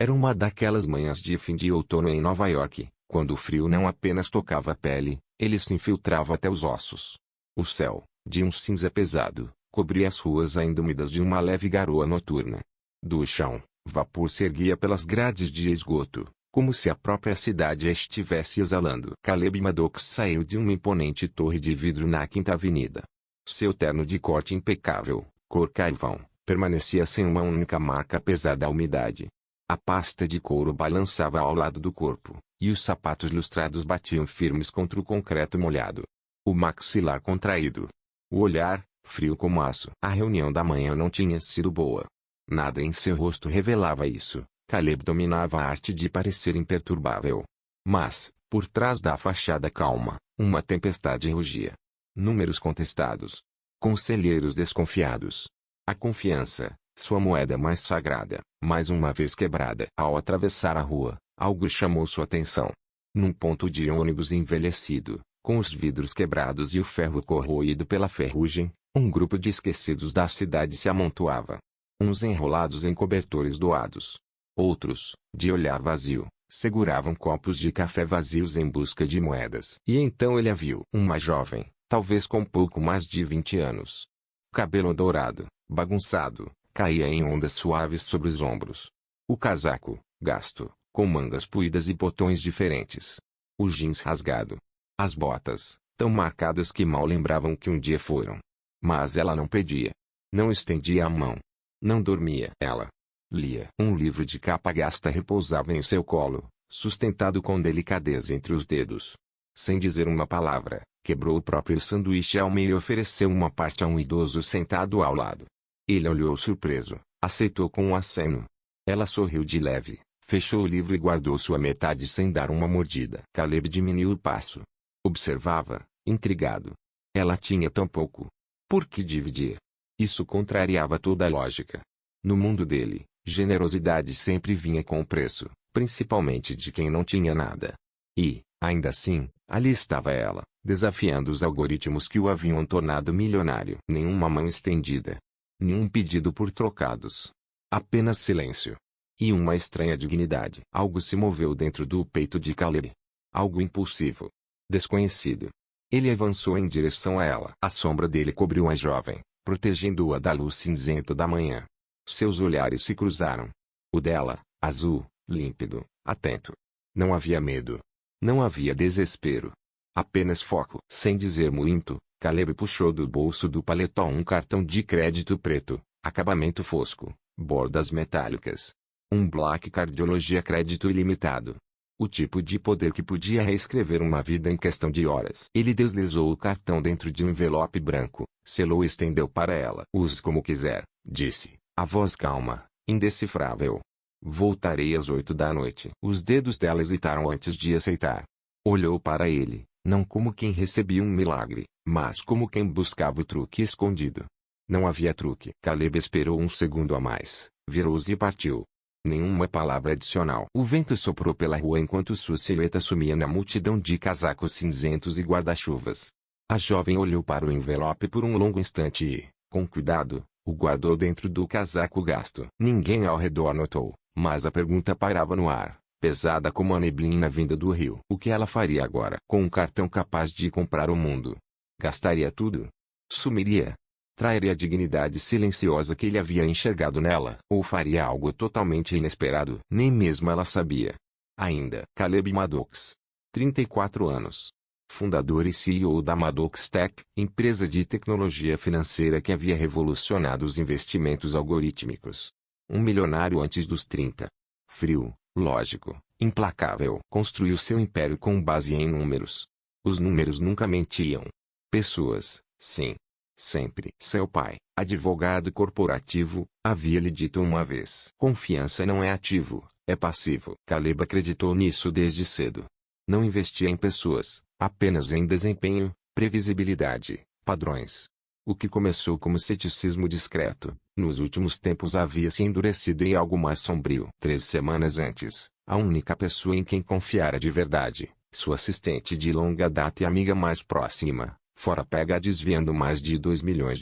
Era uma daquelas manhãs de fim de outono em Nova York, quando o frio não apenas tocava a pele, ele se infiltrava até os ossos. O céu, de um cinza pesado, cobria as ruas ainda úmidas de uma leve garoa noturna. Do chão, vapor se erguia pelas grades de esgoto, como se a própria cidade estivesse exalando. Caleb Maddox saiu de uma imponente torre de vidro na Quinta Avenida. Seu terno de corte impecável, cor carvão, permanecia sem uma única marca apesar da umidade. A pasta de couro balançava ao lado do corpo, e os sapatos lustrados batiam firmes contra o concreto molhado. O maxilar contraído. O olhar, frio como aço. A reunião da manhã não tinha sido boa. Nada em seu rosto revelava isso. Caleb dominava a arte de parecer imperturbável. Mas, por trás da fachada calma, uma tempestade rugia. Números contestados. Conselheiros desconfiados. A confiança, sua moeda mais sagrada, mais uma vez quebrada. Ao atravessar a rua, algo chamou sua atenção. Num ponto de ônibus envelhecido, com os vidros quebrados e o ferro corroído pela ferrugem, um grupo de esquecidos da cidade se amontoava. Uns enrolados em cobertores doados. Outros, de olhar vazio, seguravam copos de café vazios em busca de moedas. E então ele a viu. Uma jovem, talvez com pouco mais de 20 anos. Cabelo dourado, bagunçado, caía em ondas suaves sobre os ombros. O casaco, gasto, com mangas puídas e botões diferentes. O jeans rasgado. As botas, tão marcadas que mal lembravam que um dia foram. Mas ela não pedia. Não estendia a mão. Não dormia. Ela lia. Um livro de capa gasta repousava em seu colo, sustentado com delicadeza entre os dedos. Sem dizer uma palavra, quebrou o próprio sanduíche ao meio e ofereceu uma parte a um idoso sentado ao lado. Ele olhou surpreso, aceitou com um aceno. Ela sorriu de leve, fechou o livro e guardou sua metade sem dar uma mordida. Caleb diminuiu o passo. Observava, intrigado. Ela tinha tão pouco. Por que dividir? Isso contrariava toda a lógica. No mundo dele, generosidade sempre vinha com o preço, principalmente de quem não tinha nada. E, ainda assim, ali estava ela, desafiando os algoritmos que o haviam tornado milionário. Nenhuma mão estendida. Nenhum pedido por trocados. Apenas silêncio. E uma estranha dignidade. Algo se moveu dentro do peito de Caleb. Algo impulsivo. Desconhecido. Ele avançou em direção a ela. A sombra dele cobriu a jovem, protegendo-a da luz cinzenta da manhã. Seus olhares se cruzaram. O dela, azul, límpido, atento. Não havia medo. Não havia desespero. Apenas foco. Sem dizer muito, Caleb puxou do bolso do paletó um cartão de crédito preto, acabamento fosco, bordas metálicas. Um Black Cardiologia Crédito Ilimitado. O tipo de poder que podia reescrever uma vida em questão de horas. Ele deslizou o cartão dentro de um envelope branco, selou e estendeu para ela. Use como quiser, disse, a voz calma, indecifrável. Voltarei às 8 da noite. Os dedos dela hesitaram antes de aceitar. Olhou para ele, não como quem recebia um milagre, mas como quem buscava o truque escondido. Não havia truque. Caleb esperou um segundo a mais, virou-se e partiu. Nenhuma palavra adicional. O vento soprou pela rua enquanto sua silhueta sumia na multidão de casacos cinzentos e guarda-chuvas. A jovem olhou para o envelope por um longo instante e, com cuidado, o guardou dentro do casaco gasto. Ninguém ao redor notou, mas a pergunta pairava no ar, pesada como a neblina vinda do rio. O que ela faria agora? Com um cartão capaz de comprar o mundo. Gastaria tudo? Sumiria? Trairia a dignidade silenciosa que ele havia enxergado nela? Ou faria algo totalmente inesperado? Nem mesmo ela sabia. Ainda. Caleb Maddox. 34 anos. Fundador e CEO da Maddox Tech, empresa de tecnologia financeira que havia revolucionado os investimentos algorítmicos. Um milionário antes dos 30. Frio, lógico, implacável. Construiu seu império com base em números. Os números nunca mentiam. Pessoas, sim. Sempre. Seu pai, advogado corporativo, havia lhe dito uma vez. Confiança não é ativo, é passivo. Caleb acreditou nisso desde cedo. Não investia em pessoas, apenas em desempenho, previsibilidade, padrões. O que começou como ceticismo discreto, nos últimos tempos havia se endurecido em algo mais sombrio. 3 semanas antes, a única pessoa em quem confiara de verdade, sua assistente de longa data e amiga mais próxima, fora pega desviando mais de $2 milhões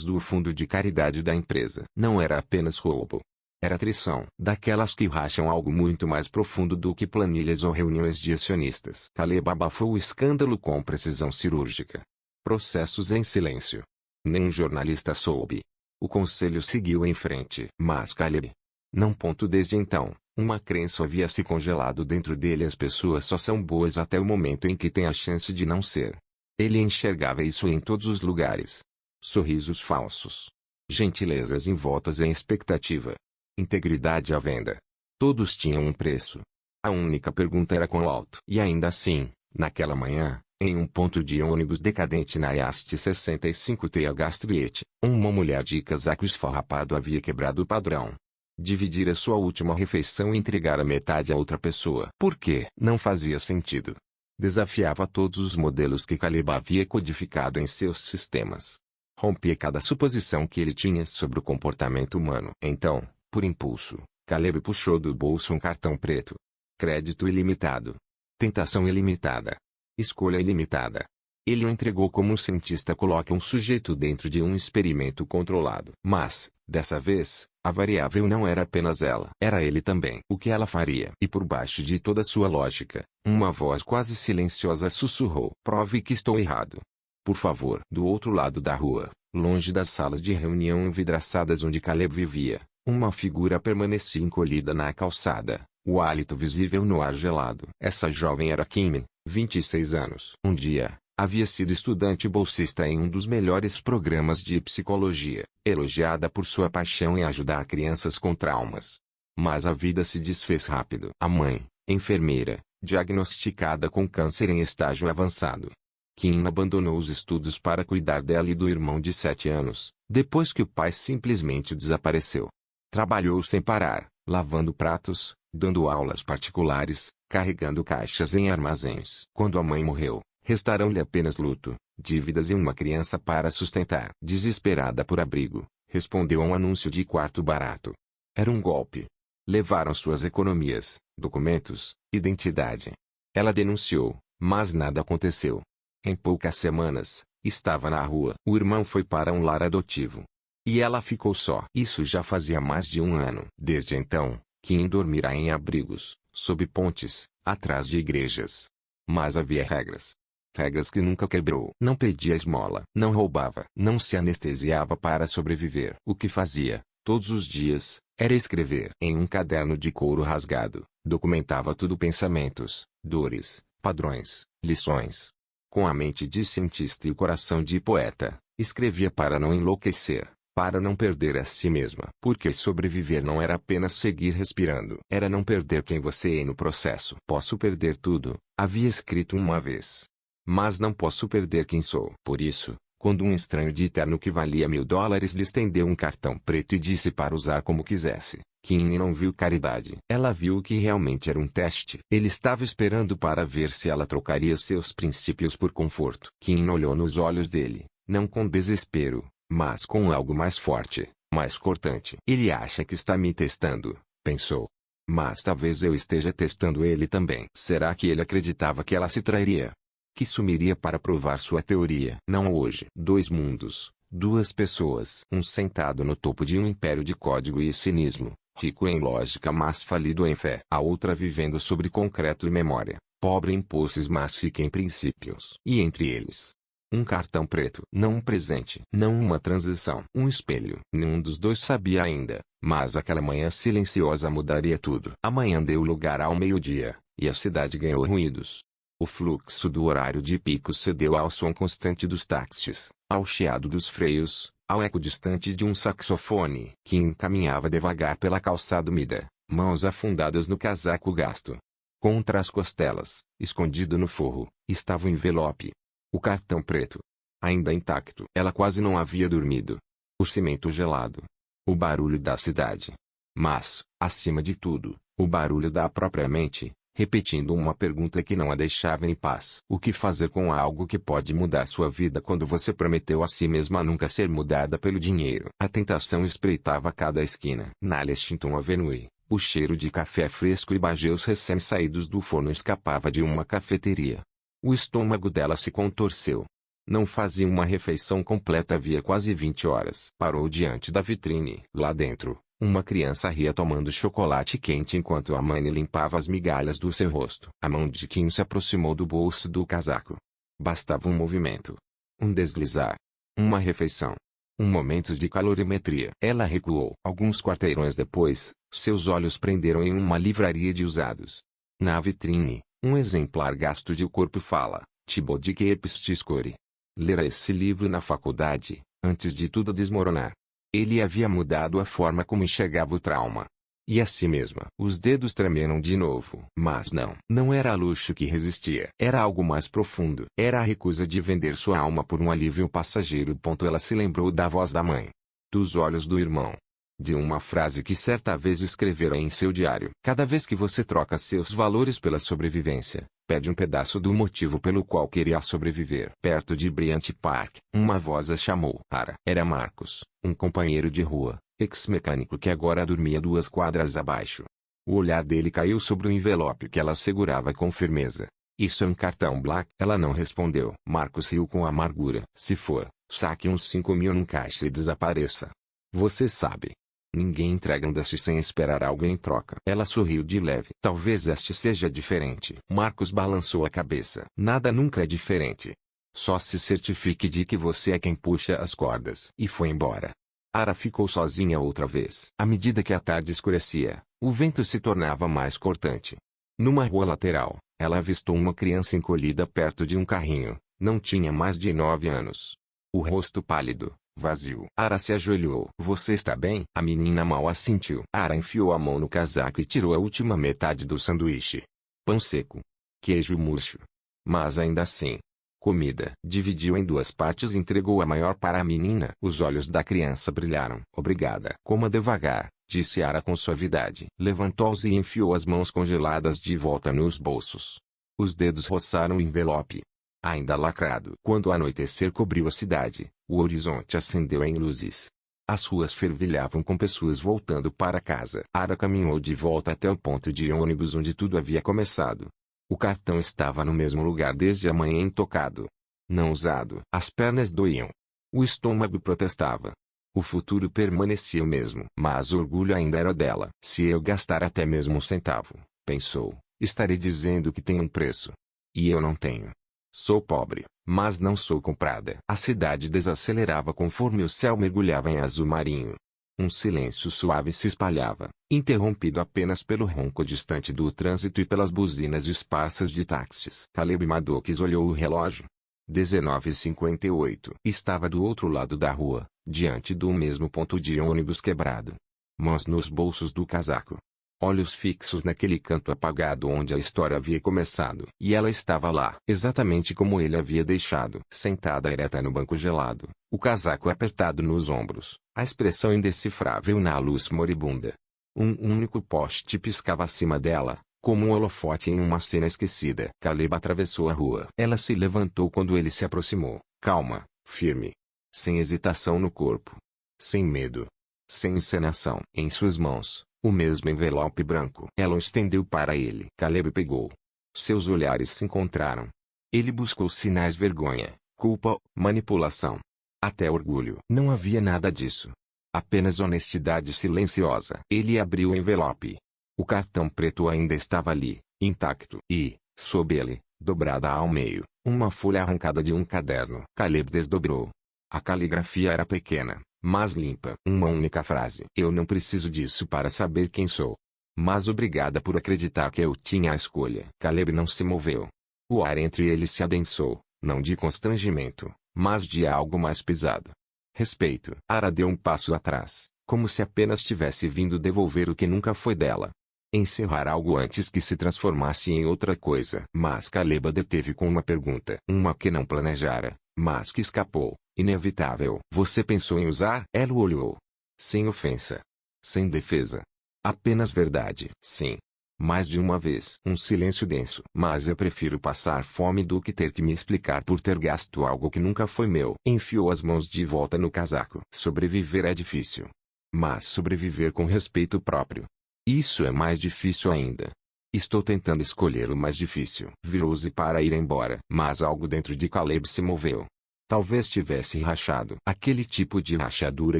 do fundo de caridade da empresa. Não era apenas roubo. Era traição, daquelas que racham algo muito mais profundo do que planilhas ou reuniões de acionistas. Caleb abafou o escândalo com precisão cirúrgica. Processos em silêncio. Nenhum jornalista soube. O conselho seguiu em frente. Mas Caleb não. Desde então, uma crença havia se congelado dentro dele: as pessoas só são boas até o momento em que têm a chance de não ser. Ele enxergava isso em todos os lugares. Sorrisos falsos. Gentilezas envoltas em expectativa. Integridade à venda. Todos tinham um preço. A única pergunta era quão alto. E ainda assim, naquela manhã, em um ponto de ônibus decadente na Haste 65 TH Street, uma mulher de casaco esfarrapado havia quebrado o padrão. Dividir a sua última refeição e entregar a metade a outra pessoa. Por quê? Não fazia sentido. Desafiava todos os modelos que Caleb havia codificado em seus sistemas. Rompia cada suposição que ele tinha sobre o comportamento humano. Então, por impulso, Caleb puxou do bolso um cartão preto. Crédito ilimitado. Tentação ilimitada. Escolha ilimitada. Ele o entregou como um cientista coloca um sujeito dentro de um experimento controlado. Mas, dessa vez, a variável não era apenas ela. Era ele também. O que ela faria? E por baixo de toda sua lógica, uma voz quase silenciosa sussurrou: prove que estou errado. Por favor. Do outro lado da rua, longe das salas de reunião envidraçadas onde Caleb vivia, uma figura permanecia encolhida na calçada, o hálito visível no ar gelado. Essa jovem era Kim, 26 anos. Um dia, havia sido estudante bolsista em um dos melhores programas de psicologia, elogiada por sua paixão em ajudar crianças com traumas. Mas a vida se desfez rápido. A mãe, enfermeira, diagnosticada com câncer em estágio avançado. Kim abandonou os estudos para cuidar dela e do irmão de 7 anos, depois que o pai simplesmente desapareceu. Trabalhou sem parar, lavando pratos, dando aulas particulares, carregando caixas em armazéns. Quando a mãe morreu, restaram-lhe apenas luto, dívidas e uma criança para sustentar. Desesperada por abrigo, respondeu a um anúncio de quarto barato. Era um golpe. Levaram suas economias, documentos, identidade. Ela denunciou, mas nada aconteceu. Em poucas semanas, estava na rua. O irmão foi para um lar adotivo. E ela ficou só. Isso já fazia mais de um ano. Desde então, Kim dormirá em abrigos, sob pontes, atrás de igrejas. Mas havia regras. Regras que nunca quebrou. Não pedia esmola. Não roubava. Não se anestesiava para sobreviver. O que fazia, todos os dias, era escrever. Em um caderno de couro rasgado, documentava tudo: pensamentos, dores, padrões, lições. Com a mente de cientista e o coração de poeta, escrevia para não enlouquecer, para não perder a si mesma. Porque sobreviver não era apenas seguir respirando. Era não perder quem você é no processo. Posso perder tudo, havia escrito uma vez. Mas não posso perder quem sou. Por isso, quando um estranho de terno que valia $1000 lhe estendeu um cartão preto e disse para usar como quisesse, Kim não viu caridade. Ela viu o que realmente era um teste. Ele estava esperando para ver se ela trocaria seus princípios por conforto. Kim olhou nos olhos dele, não com desespero, mas com algo mais forte, mais cortante. Ele acha que está me testando, pensou. Mas talvez eu esteja testando ele também. Será que ele acreditava que ela se trairia? Que sumiria para provar sua teoria? Não hoje. Dois mundos, duas pessoas. Um sentado no topo de um império de código e cinismo, rico em lógica mas falido em fé. A outra vivendo sobre concreto e memória, pobre em posses mas rica em princípios. E entre eles, um cartão preto. Não um presente. Não uma transição. Um espelho. Nenhum dos dois sabia ainda, mas aquela manhã silenciosa mudaria tudo. A manhã deu lugar ao meio-dia, e a cidade ganhou ruídos. O fluxo do horário de pico cedeu ao som constante dos táxis, ao chiado dos freios, ao eco distante de um saxofone. Kim caminhava devagar pela calçada úmida, mãos afundadas no casaco gasto. Contra as costelas, escondido no forro, estava o envelope. O cartão preto. Ainda intacto. Ela quase não havia dormido. O cimento gelado. O barulho da cidade. Mas, acima de tudo, o barulho da própria mente, repetindo uma pergunta que não a deixava em paz. O que fazer com algo que pode mudar sua vida quando você prometeu a si mesma nunca ser mudada pelo dinheiro? A tentação espreitava cada esquina. Na Lexington Avenue, o cheiro de café fresco e bageus recém-saídos do forno escapava de uma cafeteria. O estômago dela se contorceu. Não fazia uma refeição completa havia quase 20 horas. Parou diante da vitrine. Lá dentro, Uma criança ria tomando chocolate quente enquanto a mãe limpava as migalhas do seu rosto. A mão de Kim se aproximou do bolso do casaco. Bastava um movimento. Um deslizar. Uma refeição. Um momento de calorimetria. Ela recuou. Alguns quarteirões depois, seus olhos prenderam em uma livraria de usados. Na vitrine, um exemplar gasto de O Corpo Fala, Thibaut de Kepstiscore. Lera esse livro na faculdade, antes de tudo desmoronar. Ele havia mudado a forma como enxergava o trauma. E a si mesma. Os dedos tremeram de novo. Mas não era luxo que resistia. Era algo mais profundo. Era a recusa de vender sua alma por um alívio passageiro. Ela se lembrou da voz da mãe. Dos olhos do irmão. De uma frase que certa vez escrevera em seu diário. Cada vez que você troca seus valores pela sobrevivência, perde um pedaço do motivo pelo qual queria sobreviver. Perto de Bryant Park, uma voz a chamou. Era Marcos, um companheiro de rua, ex-mecânico que agora dormia 2 quadras abaixo. O olhar dele caiu sobre o envelope que ela segurava com firmeza. Isso é um cartão Black? Ela não respondeu. Marcos riu com amargura. Se for, saque uns 5.000 num caixa e desapareça. Você sabe. Ninguém entrega um deste sem esperar algo em troca. Ela sorriu de leve. Talvez este seja diferente. Marcos balançou a cabeça. Nada nunca é diferente. Só se certifique de que você é quem puxa as cordas. E foi embora. Ara ficou sozinha outra vez. À medida que a tarde escurecia, o vento se tornava mais cortante. Numa rua lateral, ela avistou uma criança encolhida perto de um carrinho. Não tinha mais de 9 anos. O rosto pálido, vazio. Ara se ajoelhou. Você está bem? A menina mal assentiu. Ara enfiou a mão no casaco e tirou a última metade do sanduíche. Pão seco. Queijo murcho. Mas ainda assim. Comida. Dividiu em 2 partes e entregou a maior para a menina. Os olhos da criança brilharam. Obrigada. Coma devagar, disse Ara com suavidade. Levantou-se e enfiou as mãos congeladas de volta nos bolsos. Os dedos roçaram o envelope. Ainda lacrado. Quando o anoitecer cobriu a cidade, o horizonte acendeu em luzes. As ruas fervilhavam com pessoas voltando para casa. Ara caminhou de volta até o ponto de ônibus onde tudo havia começado. O cartão estava no mesmo lugar desde a manhã intocado. Não usado. As pernas doíam. O estômago protestava. O futuro permanecia o mesmo. Mas o orgulho ainda era dela. Se eu gastar até mesmo um centavo, pensou, estarei dizendo que tem um preço. E eu não tenho. Sou pobre, mas não sou comprada. A cidade desacelerava conforme o céu mergulhava em azul marinho. Um silêncio suave se espalhava, interrompido apenas pelo ronco distante do trânsito e pelas buzinas esparsas de táxis. Caleb Maddox olhou o relógio. 19h58. Estava do outro lado da rua, diante do mesmo ponto de ônibus quebrado. Mãos nos bolsos do casaco. Olhos fixos naquele canto apagado onde a história havia começado. E ela estava lá, exatamente como ele havia deixado. Sentada ereta no banco gelado, o casaco apertado nos ombros, a expressão indecifrável na luz moribunda. Um único poste piscava acima dela, como um holofote em uma cena esquecida. Caleb atravessou a rua. Ela se levantou quando ele se aproximou, calma, firme. Sem hesitação no corpo. Sem medo. Sem encenação. Em suas mãos, o mesmo envelope branco. Ela o estendeu para ele. Caleb pegou. Seus olhares se encontraram. Ele buscou sinais: vergonha, culpa, manipulação. Até orgulho. Não havia nada disso. Apenas honestidade silenciosa. Ele abriu o envelope. O cartão preto ainda estava ali, intacto. E, sob ele, dobrada ao meio, uma folha arrancada de um caderno. Caleb desdobrou. A caligrafia era pequena, mas limpa. Uma única frase. Eu não preciso disso para saber quem sou. Mas obrigada por acreditar que eu tinha a escolha. Caleb não se moveu. O ar entre eles se adensou, não de constrangimento, mas de algo mais pesado. Respeito. Ara deu um passo atrás, como se apenas tivesse vindo devolver o que nunca foi dela. Encerrar algo antes que se transformasse em outra coisa. Mas Caleb a deteve com uma pergunta. Uma que não planejara, mas que escapou. Inevitável. Você pensou em usar? Ela o olhou. Sem ofensa. Sem defesa. Apenas verdade. Sim. Mais de uma vez. Um silêncio denso. Mas eu prefiro passar fome do que ter que me explicar por ter gasto algo que nunca foi meu. Enfiou as mãos de volta no casaco. Sobreviver é difícil. Mas sobreviver com respeito próprio. Isso é mais difícil ainda. Estou tentando escolher o mais difícil. Virou-se para ir embora. Mas algo dentro de Caleb se moveu. Talvez tivesse rachado. Aquele tipo de rachadura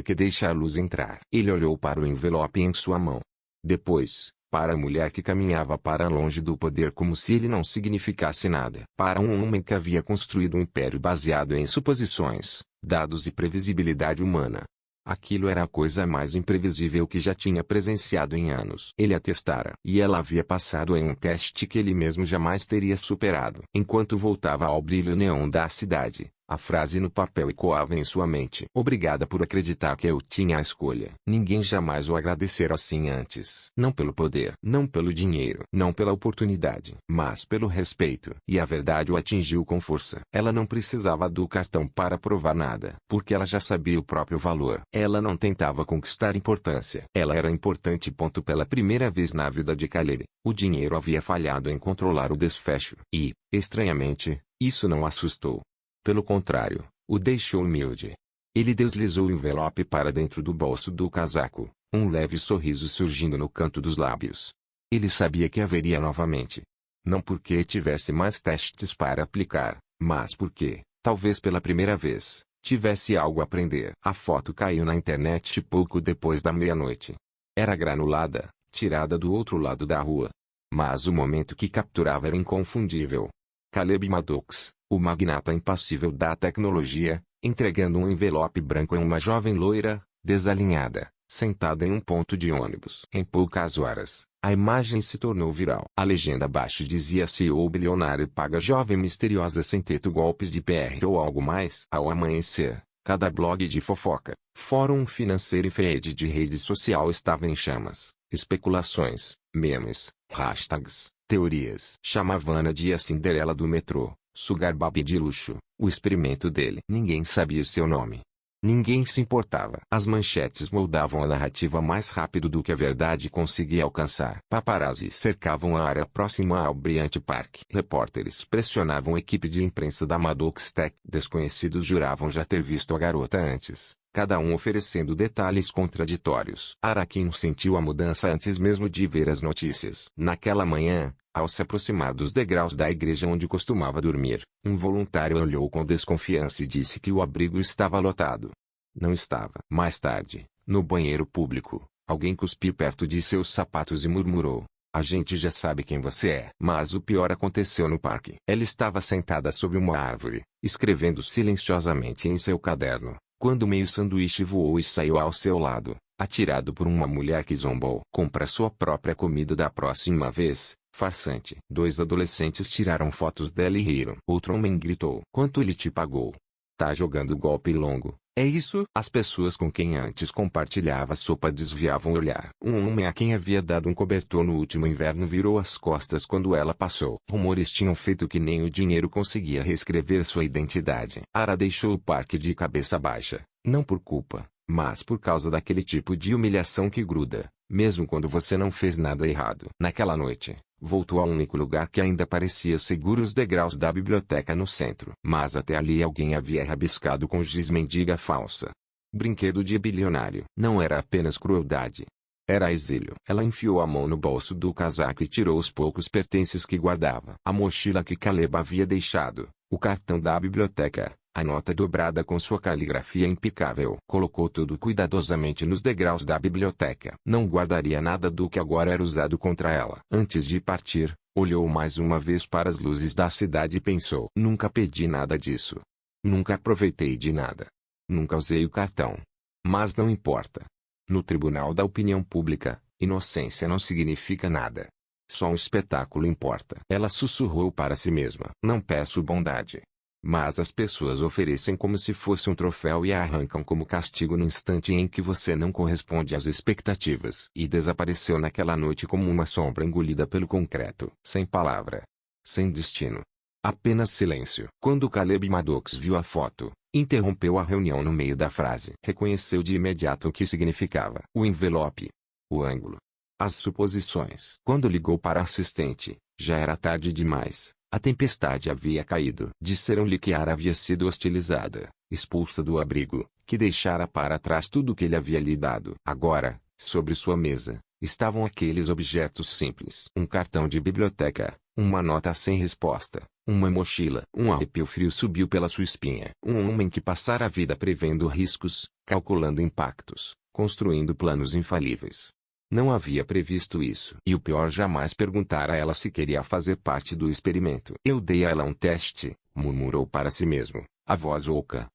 que deixa a luz entrar. Ele olhou para o envelope em sua mão. Depois, para a mulher que caminhava para longe do poder como se ele não significasse nada. Para um homem que havia construído um império baseado em suposições, dados e previsibilidade humana. Aquilo era a coisa mais imprevisível que já tinha presenciado em anos. Ele a testara. E ela havia passado em um teste que ele mesmo jamais teria superado. Enquanto voltava ao brilho neon da cidade, a frase no papel ecoava em sua mente. Obrigada por acreditar que eu tinha a escolha. Ninguém jamais o agradecera assim antes. Não pelo poder, não pelo dinheiro, não pela oportunidade, mas pelo respeito. E a verdade o atingiu com força. Ela não precisava do cartão para provar nada, porque ela já sabia o próprio valor. Ela não tentava conquistar importância. Ela era importante. Pela primeira vez na vida de Caleb, o dinheiro havia falhado em controlar o desfecho. E, estranhamente, isso não o assustou. Pelo contrário, o deixou humilde. Ele deslizou o envelope para dentro do bolso do casaco, um leve sorriso surgindo no canto dos lábios. Ele sabia que haveria novamente. Não porque tivesse mais testes para aplicar, mas porque, talvez pela primeira vez, tivesse algo a aprender. A foto caiu na internet pouco depois da meia-noite. Era granulada, tirada do outro lado da rua. Mas o momento que capturava era inconfundível. Caleb Maddox, o magnata impassível da tecnologia, entregando um envelope branco a uma jovem loira, desalinhada, sentada em um ponto de ônibus. Em poucas horas, a imagem se tornou viral. A legenda abaixo dizia: CEO bilionário paga jovem misteriosa sem teto golpes de PR ou algo mais. Ao amanhecer, cada blog de fofoca, fórum financeiro e feed de rede social estava em chamas. Especulações, memes, hashtags, teorias. Chamavam de a Cinderela do metrô, Sugar Baby de luxo, o experimento dele. Ninguém sabia seu nome. Ninguém se importava. As manchetes moldavam a narrativa mais rápido do que a verdade conseguia alcançar. Paparazzi cercavam a área próxima ao Bryant Park. Repórteres pressionavam a equipe de imprensa da Maddox Tech. Desconhecidos juravam já ter visto a garota antes, cada um oferecendo detalhes contraditórios. Araquim sentiu a mudança antes mesmo de ver as notícias. Naquela manhã, ao se aproximar dos degraus da igreja onde costumava dormir, um voluntário olhou com desconfiança e disse que o abrigo estava lotado. Não estava. Mais tarde, no banheiro público, alguém cuspiu perto de seus sapatos e murmurou: "A gente já sabe quem você é." Mas o pior aconteceu no parque. Ela estava sentada sob uma árvore, escrevendo silenciosamente em seu caderno, quando meio sanduíche voou e saiu ao seu lado, atirado por uma mulher que zombou. "Compra sua própria comida da próxima vez, farsante." Dois adolescentes tiraram fotos dela e riram. Outro homem gritou: "Quanto ele te pagou?" "Tá jogando golpe longo, é isso?" As pessoas com quem antes compartilhava sopa desviavam o olhar. Um homem a quem havia dado um cobertor no último inverno virou as costas quando ela passou. Rumores tinham feito que nem o dinheiro conseguia reescrever sua identidade. Ara deixou o parque de cabeça baixa, não por culpa, mas por causa daquele tipo de humilhação que gruda, mesmo quando você não fez nada errado. Naquela noite, voltou ao único lugar que ainda parecia seguro: os degraus da biblioteca no centro. Mas até ali alguém havia rabiscado com giz mendiga falsa. Brinquedo de bilionário. Não era apenas crueldade. Era exílio. Ela enfiou a mão no bolso do casaco e tirou os poucos pertences que guardava. A mochila que Caleb havia deixado, o cartão da biblioteca, a nota dobrada com sua caligrafia impecável. Colocou tudo cuidadosamente nos degraus da biblioteca. Não guardaria nada do que agora era usado contra ela. Antes de partir, olhou mais uma vez para as luzes da cidade e pensou: nunca pedi nada disso. Nunca aproveitei de nada. Nunca usei o cartão. Mas não importa. No tribunal da opinião pública, inocência não significa nada. Só um espetáculo importa. Ela sussurrou para si mesma: não peço bondade. Mas as pessoas oferecem como se fosse um troféu e a arrancam como castigo no instante em que você não corresponde às expectativas. E desapareceu naquela noite como uma sombra engolida pelo concreto. Sem palavra. Sem destino. Apenas silêncio. Quando Caleb Maddox viu a foto, interrompeu a reunião no meio da frase. Reconheceu de imediato o que significava. O envelope. O ângulo. As suposições. Quando ligou para a assistente, já era tarde demais. A tempestade havia caído. Disseram-lhe que Ara havia sido hostilizada, expulsa do abrigo, que deixara para trás tudo o que ele havia lhe dado. Agora, sobre sua mesa, estavam aqueles objetos simples. Um cartão de biblioteca, uma nota sem resposta, uma mochila. Um arrepio frio subiu pela sua espinha. Um homem que passara a vida prevendo riscos, calculando impactos, construindo planos infalíveis. Não havia previsto isso. E o pior, jamais perguntara a ela se queria fazer parte do experimento. Eu dei a ela um teste, murmurou para si mesmo, a voz oca,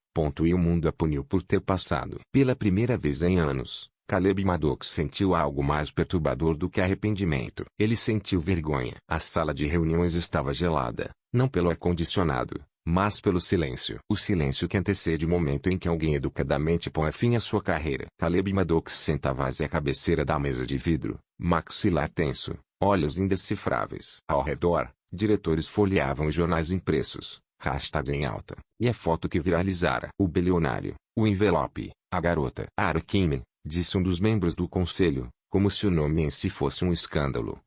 e o mundo a puniu por ter passado. Pela primeira vez em anos, Caleb Maddox sentiu algo mais perturbador do que arrependimento. Ele sentiu vergonha. A sala de reuniões estava gelada, não pelo ar-condicionado, mas pelo silêncio. O silêncio que antecede o momento em que alguém educadamente põe fim à sua carreira. Caleb Maddox sentava-se à cabeceira da mesa de vidro, maxilar tenso, olhos indecifráveis. Ao redor, diretores folheavam os jornais impressos, hashtag em alta, e a foto que viralizara. O bilionário, o envelope, a garota. Arkin, disse um dos membros do conselho, como se o nome em si fosse um escândalo.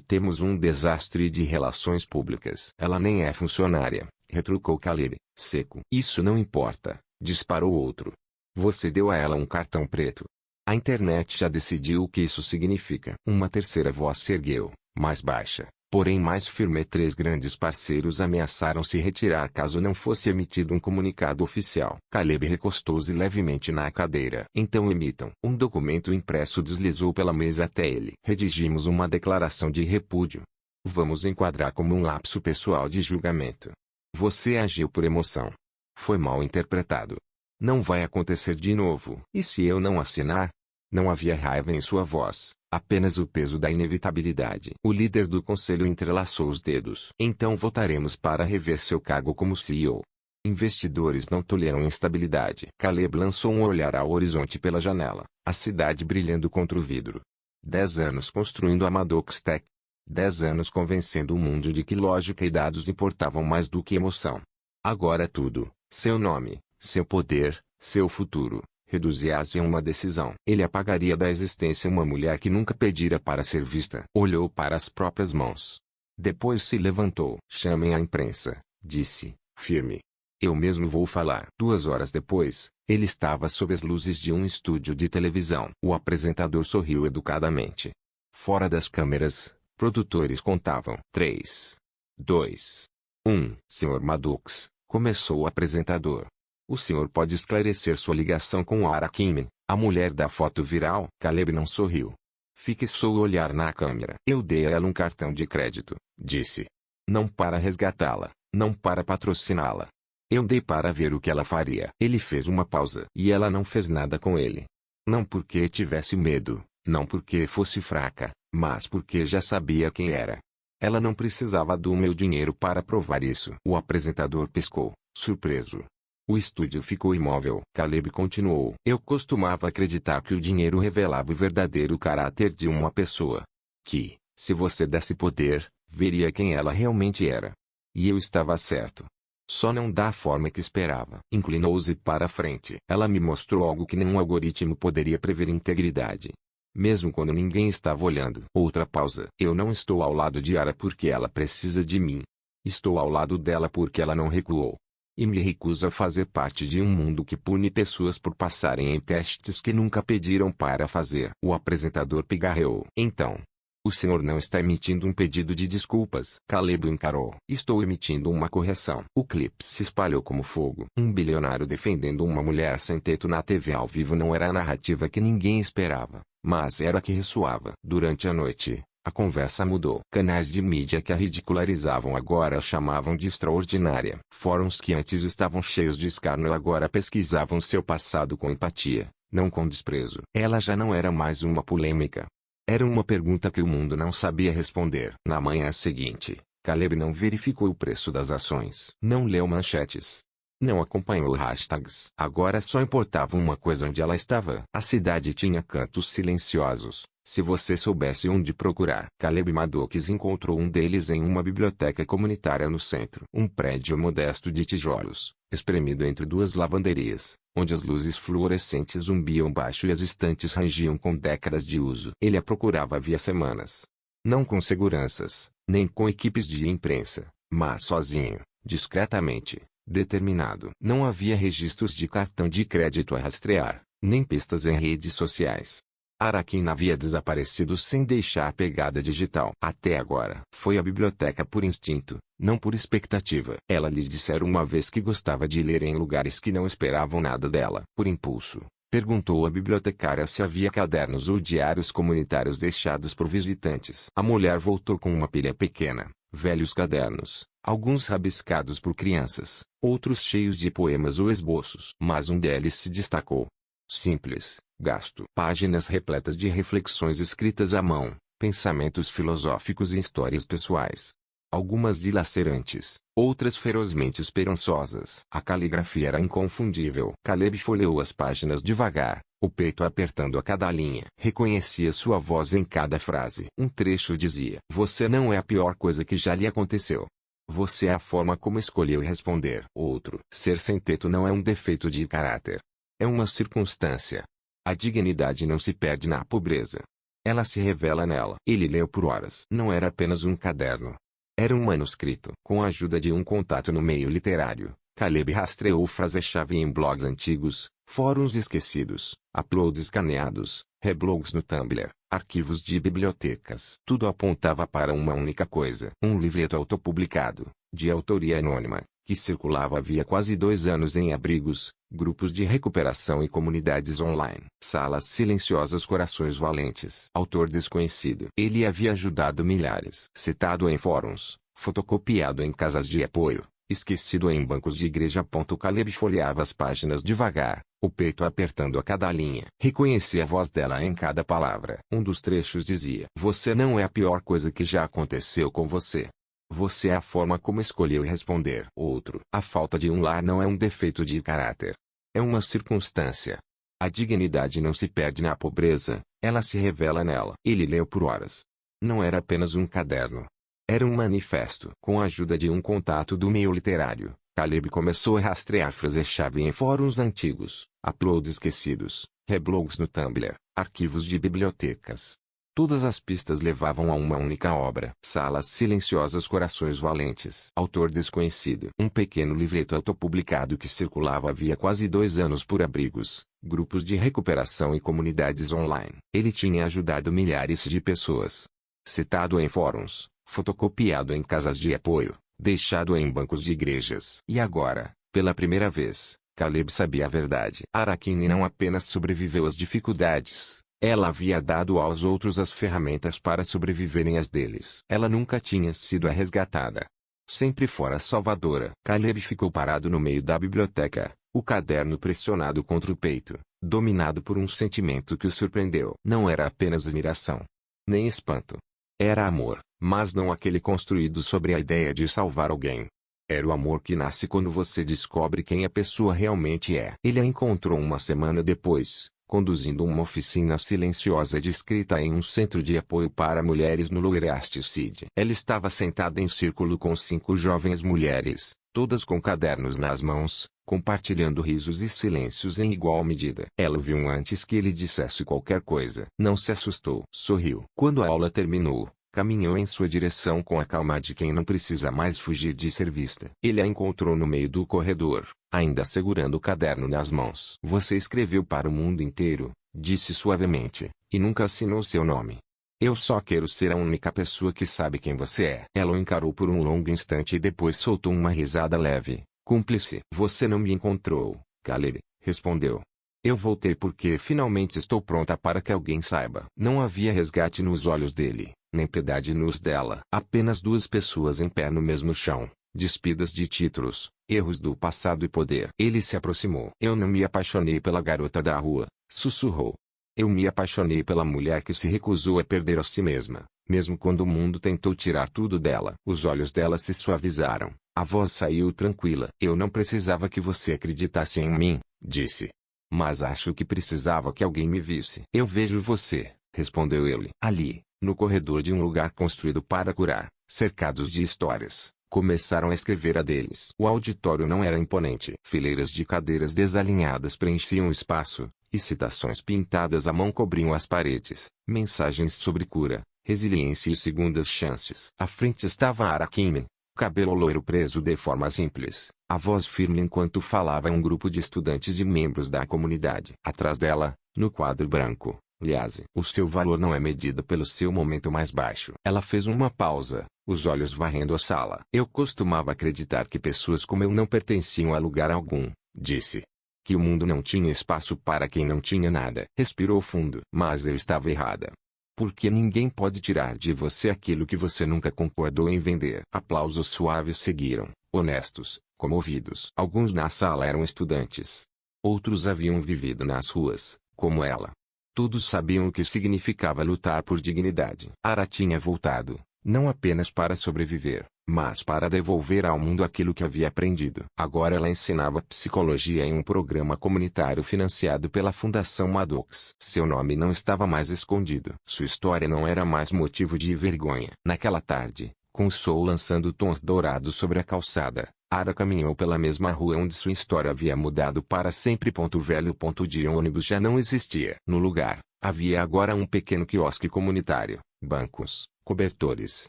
Temos um desastre de relações públicas. Ela nem é funcionária, retrucou Caleb, seco. Isso não importa, disparou outro. Você deu a ela um cartão preto. A internet já decidiu o que isso significa. Uma terceira voz se ergueu, mais baixa, porém mais firme. 3 grandes parceiros ameaçaram se retirar caso não fosse emitido um comunicado oficial. Caleb recostou-se levemente na cadeira. Então emitam. Um documento impresso deslizou pela mesa até ele. Redigimos uma declaração de repúdio. Vamos enquadrar como um lapso pessoal de julgamento. Você agiu por emoção. Foi mal interpretado. Não vai acontecer de novo. E se eu não assinar? Não havia raiva em sua voz, apenas o peso da inevitabilidade. O líder do conselho entrelaçou os dedos. Então votaremos para rever seu cargo como CEO. Investidores não toleram instabilidade. Caleb lançou um olhar ao horizonte pela janela, a cidade brilhando contra o vidro. 10 anos construindo a Maddox Tech. 10 anos convencendo o mundo de que lógica e dados importavam mais do que emoção. Agora tudo, seu nome, seu poder, seu futuro, reduzia-se a uma decisão. Ele apagaria da existência uma mulher que nunca pedira para ser vista. Olhou para as próprias mãos. Depois se levantou. Chamem a imprensa, disse, firme. Eu mesmo vou falar. 2 horas depois, ele estava sob as luzes de um estúdio de televisão. O apresentador sorriu educadamente. Fora das câmeras, produtores contavam. 3, 2, 1. Sr. Maddox, começou o apresentador. O senhor pode esclarecer sua ligação com Ara Kimen, a mulher da foto viral? Caleb não sorriu. Fixou o olhar na câmera. Eu dei a ela um cartão de crédito, disse. Não para resgatá-la, não para patrociná-la. Eu dei para ver o que ela faria. Ele fez uma pausa. E ela não fez nada com ele. Não porque tivesse medo, não porque fosse fraca, mas porque já sabia quem era. Ela não precisava do meu dinheiro para provar isso. O apresentador piscou, surpreso. O estúdio ficou imóvel. Caleb continuou. Eu costumava acreditar que o dinheiro revelava o verdadeiro caráter de uma pessoa. Que, se você desse poder, veria quem ela realmente era. E eu estava certo. Só não da forma que esperava. Inclinou-se para a frente. Ela me mostrou algo que nenhum algoritmo poderia prever: integridade. Mesmo quando ninguém estava olhando. Outra pausa. Eu não estou ao lado de Ara porque ela precisa de mim. Estou ao lado dela porque ela não recuou. E me recuso a fazer parte de um mundo que pune pessoas por passarem em testes que nunca pediram para fazer. O apresentador pigarreou. Então, o senhor não está emitindo um pedido de desculpas? Caleb encarou. Estou emitindo uma correção. O clipe se espalhou como fogo. Um bilionário defendendo uma mulher sem teto na TV ao vivo não era a narrativa que ninguém esperava, mas era a que ressoava. Durante a noite, a conversa mudou. Canais de mídia que a ridicularizavam agora a chamavam de extraordinária. Fóruns que antes estavam cheios de escárnio agora pesquisavam seu passado com empatia, não com desprezo. Ela já não era mais uma polêmica. Era uma pergunta que o mundo não sabia responder. Na manhã seguinte, Caleb não verificou o preço das ações. Não leu manchetes. Não acompanhou hashtags. Agora só importava uma coisa: onde ela estava. A cidade tinha cantos silenciosos. Se você soubesse onde procurar. Caleb Maddox encontrou um deles em uma biblioteca comunitária no centro. Um prédio modesto de tijolos, espremido entre 2 lavanderias, onde as luzes fluorescentes zumbiam baixo e as estantes rangiam com décadas de uso. Ele a procurava havia semanas. Não com seguranças, nem com equipes de imprensa, mas sozinho, discretamente, determinado. Não havia registros de cartão de crédito a rastrear, nem pistas em redes sociais. Araquém havia desaparecido sem deixar pegada digital. Até agora. Foi à biblioteca por instinto, não por expectativa. Ela lhe dissera uma vez que gostava de ler em lugares que não esperavam nada dela. Por impulso, perguntou à bibliotecária se havia cadernos ou diários comunitários deixados por visitantes. A mulher voltou com uma pilha pequena, velhos cadernos, alguns rabiscados por crianças, outros cheios de poemas ou esboços. Mas um deles se destacou. Simples, gasto. Páginas repletas de reflexões escritas à mão, pensamentos filosóficos e histórias pessoais. Algumas dilacerantes, outras ferozmente esperançosas. A caligrafia era inconfundível. Caleb folheou as páginas devagar, o peito apertando a cada linha. Reconhecia sua voz em cada frase. Um trecho dizia: "Você não é a pior coisa que já lhe aconteceu. Você é a forma como escolheu responder." Outro: "Ser sem teto não é um defeito de caráter. É uma circunstância. A dignidade não se perde na pobreza. Ela se revela nela." Ele leu por horas. Não era apenas um caderno. Era um manuscrito. Com a ajuda de um contato no meio literário, Caleb rastreou frase-chave em blogs antigos, fóruns esquecidos, uploads escaneados, reblogs no Tumblr, arquivos de bibliotecas. Tudo apontava para uma única coisa. Um livreto autopublicado, de autoria anônima, que circulava havia quase 2 anos em abrigos, grupos de recuperação e comunidades online. Salas silenciosas, corações valentes. Autor desconhecido. Ele havia ajudado milhares. Citado em fóruns, fotocopiado em casas de apoio, esquecido em bancos de igreja. Caleb folheava as páginas devagar, o peito apertando a cada linha. Reconhecia a voz dela em cada palavra. Um dos trechos dizia: "Você não é a pior coisa que já aconteceu com você. Você é a forma como escolheu responder." Outro: "A falta de um lar não é um defeito de caráter. É uma circunstância. A dignidade não se perde na pobreza, ela se revela nela." Ele leu por horas. Não era apenas um caderno. Era um manifesto. Com a ajuda de um contato do meio literário, Caleb começou a rastrear frase-chave em fóruns antigos, uploads esquecidos, reblogs no Tumblr, arquivos de bibliotecas. Todas as pistas levavam a uma única obra. Salas silenciosas, corações valentes. Autor desconhecido. Um pequeno livreto autopublicado que circulava havia quase 2 anos por abrigos, grupos de recuperação e comunidades online. Ele tinha ajudado milhares de pessoas. Citado em fóruns, fotocopiado em casas de apoio, deixado em bancos de igrejas. E agora, pela primeira vez, Caleb sabia a verdade. Araquém não apenas sobreviveu às dificuldades. Ela havia dado aos outros as ferramentas para sobreviverem às deles. Ela nunca tinha sido a resgatada. Sempre fora salvadora. Caleb ficou parado no meio da biblioteca, o caderno pressionado contra o peito, dominado por um sentimento que o surpreendeu. Não era apenas admiração, nem espanto. Era amor, mas não aquele construído sobre a ideia de salvar alguém. Era o amor que nasce quando você descobre quem a pessoa realmente é. Ele a encontrou uma semana depois, conduzindo uma oficina silenciosa de escrita em um centro de apoio para mulheres no Lower East Side. Ela estava sentada em círculo com 5 jovens mulheres, todas com cadernos nas mãos, compartilhando risos e silêncios em igual medida. Ela o viu antes que ele dissesse qualquer coisa. Não se assustou. Sorriu. Quando a aula terminou, caminhou em sua direção com a calma de quem não precisa mais fugir de ser vista. Ele a encontrou no meio do corredor, ainda segurando o caderno nas mãos. "Você escreveu para o mundo inteiro", disse suavemente, "e nunca assinou seu nome. Eu só quero ser a única pessoa que sabe quem você é." Ela o encarou por um longo instante e depois soltou uma risada leve, cúmplice. "Você não me encontrou, Caleb", respondeu. "Eu voltei porque finalmente estou pronta para que alguém saiba." Não havia resgate nos olhos dele, nem piedade nos dela. Apenas 2 pessoas em pé no mesmo chão, despidas de títulos, erros do passado e poder. Ele se aproximou. "Eu não me apaixonei pela garota da rua", sussurrou. "Eu me apaixonei pela mulher que se recusou a perder a si mesma, mesmo quando o mundo tentou tirar tudo dela." Os olhos dela se suavizaram, a voz saiu tranquila. "Eu não precisava que você acreditasse em mim", disse. "Mas acho que precisava que alguém me visse." "Eu vejo você", respondeu ele. Ali, no corredor de um lugar construído para curar, cercados de histórias, começaram a escrever a deles. O auditório não era imponente. Fileiras de cadeiras desalinhadas preenchiam o espaço, e citações pintadas à mão cobriam as paredes. Mensagens sobre cura, resiliência e segundas chances. À frente estava Araquém, cabelo loiro preso de forma simples, a voz firme enquanto falava a um grupo de estudantes e membros da comunidade. Atrás dela, no quadro branco, Aliás, o seu valor não é medido pelo seu momento mais baixo. Ela fez uma pausa, os olhos varrendo a sala. Eu costumava acreditar que pessoas como eu não pertenciam a lugar algum, disse. Que o mundo não tinha espaço para quem não tinha nada. Respirou fundo. Mas eu estava errada. Porque ninguém pode tirar de você aquilo que você nunca concordou em vender. Aplausos suaves seguiram, honestos, comovidos. Alguns na sala eram estudantes. Outros haviam vivido nas ruas, como ela. Todos sabiam o que significava lutar por dignidade. Ara tinha voltado, não apenas para sobreviver, mas para devolver ao mundo aquilo que havia aprendido. Agora ela ensinava psicologia em um programa comunitário financiado pela Fundação Maddox. Seu nome não estava mais escondido. Sua história não era mais motivo de vergonha. Naquela tarde, com o sol lançando tons dourados sobre a calçada, Ara caminhou pela mesma rua onde sua história havia mudado para sempre. O velho ponto de ônibus já não existia. No lugar, havia agora um pequeno quiosque comunitário, bancos, cobertores,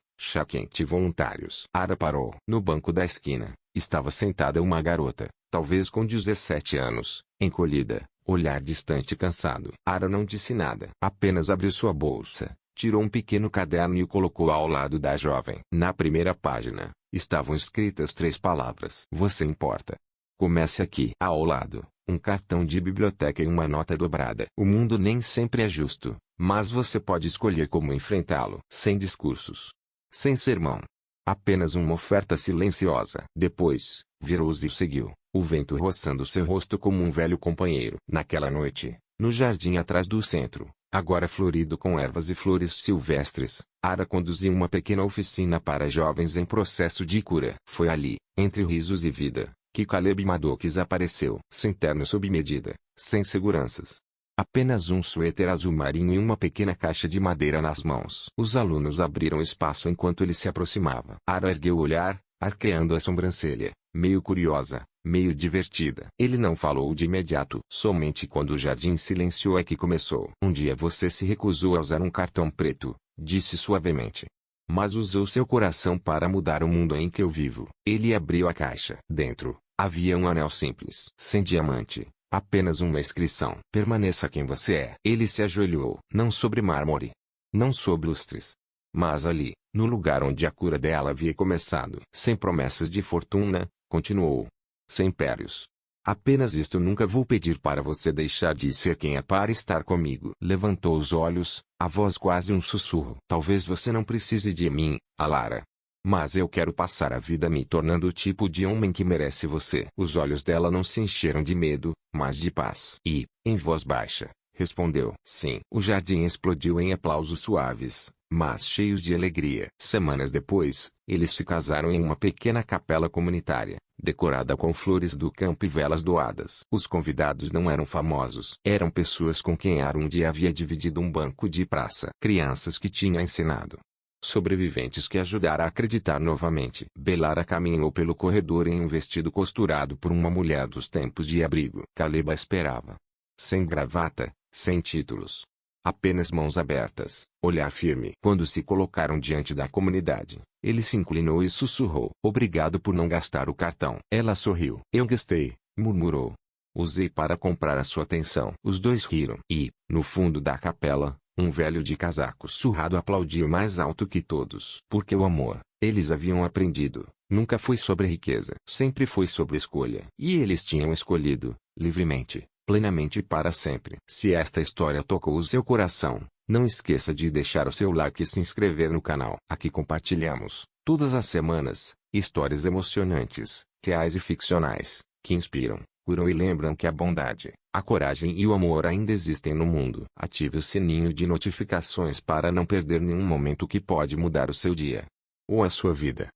chá quente e voluntários. Ara parou. No banco da esquina, estava sentada uma garota, talvez com 17 anos, encolhida, olhar distante e cansado. Ara não disse nada. Apenas abriu sua bolsa, tirou um pequeno caderno e o colocou ao lado da jovem. Na primeira página, estavam escritas 3 palavras. Você importa. Comece aqui. Ao lado, um cartão de biblioteca e uma nota dobrada. O mundo nem sempre é justo, mas você pode escolher como enfrentá-lo. Sem discursos. Sem sermão. Apenas uma oferta silenciosa. Depois, virou-se e seguiu, o vento roçando seu rosto como um velho companheiro. Naquela noite, no jardim atrás do centro, agora florido com ervas e flores silvestres, Ara conduziu uma pequena oficina para jovens em processo de cura. Foi ali, entre risos e vida, que Caleb Maddox apareceu. Sem terno sob medida, sem seguranças. Apenas um suéter azul marinho e uma pequena caixa de madeira nas mãos. Os alunos abriram espaço enquanto ele se aproximava. Ara ergueu o olhar, arqueando a sobrancelha, meio curiosa, meio divertida. Ele não falou de imediato. Somente quando o jardim silenciou é que começou. Um dia você se recusou a usar um cartão preto, disse suavemente. Mas usou seu coração para mudar o mundo em que eu vivo. Ele abriu a caixa. Dentro, havia um anel simples. Sem diamante. Apenas uma inscrição. Permaneça quem você é. Ele se ajoelhou. Não sobre mármore. Não sobre lustres. Mas ali, no lugar onde a cura dela havia começado. Sem promessas de fortuna, continuou. Sem impérios. Apenas isto: nunca vou pedir para você deixar de ser quem é para estar comigo. Levantou os olhos, a voz quase um sussurro. Talvez você não precise de mim, Alara. Mas eu quero passar a vida me tornando o tipo de homem que merece você. Os olhos dela não se encheram de medo, mas de paz. E, em voz baixa, respondeu. Sim. O jardim explodiu em aplausos suaves, mas cheios de alegria. Semanas depois, eles se casaram em uma pequena capela comunitária, decorada com flores do campo e velas doadas. Os convidados não eram famosos. Eram pessoas com quem Ara um dia havia dividido um banco de praça. Crianças que tinha ensinado. Sobreviventes que ajudaram a acreditar novamente. Belara caminhou pelo corredor em um vestido costurado por uma mulher dos tempos de abrigo. Caleb a esperava. Sem gravata, sem títulos. Apenas mãos abertas, olhar firme. Quando se colocaram diante da comunidade, ele se inclinou e sussurrou. Obrigado por não gastar o cartão. Ela sorriu. Eu gastei, murmurou. Usei para comprar a sua atenção. Os dois riram. E, no fundo da capela, um velho de casaco surrado aplaudiu mais alto que todos. Porque o amor, eles haviam aprendido, nunca foi sobre riqueza. Sempre foi sobre escolha. E eles tinham escolhido, livremente, plenamente e para sempre. Se esta história tocou o seu coração, não esqueça de deixar o seu like e se inscrever no canal. Aqui compartilhamos, todas as semanas, histórias emocionantes, reais e ficcionais, que inspiram, curam e lembram que a bondade, a coragem e o amor ainda existem no mundo. Ative o sininho de notificações para não perder nenhum momento que pode mudar o seu dia ou a sua vida.